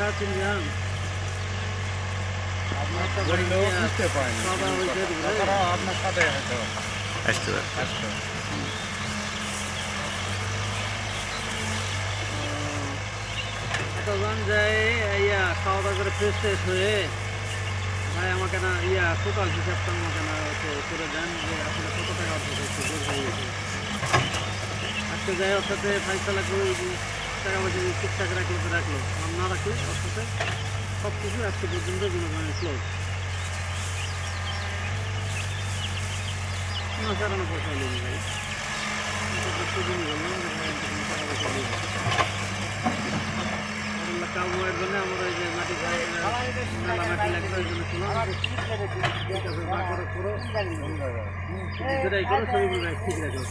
আছেন জান বুঝতে পারেন আপনার সাথে হয়তো আসতে পারে। আসতো। একটা জান যায় খাওয়া দাওয়া করে ফ্রেশ ট্রেশ হয়ে ভাই আমাকে না টোটাল হিসাবটা আমাকে না করে দেন যে আসলে কত টাকা অর্থ একটু বের হয়ে গেছে আজকে যাই ওর সাথে ফাইসলা করে টাকা পয়সা ঠিকঠাক রাখলো তো রাখলো আর না রাখলে ওর সাথে সব কিছু আজকে পর্যন্ত ক্লোজ না কারণে পয়সা নেই ভাই সেদিনই বললাম যে ভাই কোনো টাকা পয়সা নেই কাল মোয়ের জন্য আমরা এই যে মাটি মেলা মাটি লাগবে ওই জন্য ছিল ঠিক আছে যা করো যেটাই করো শরীর ঠিক রাখো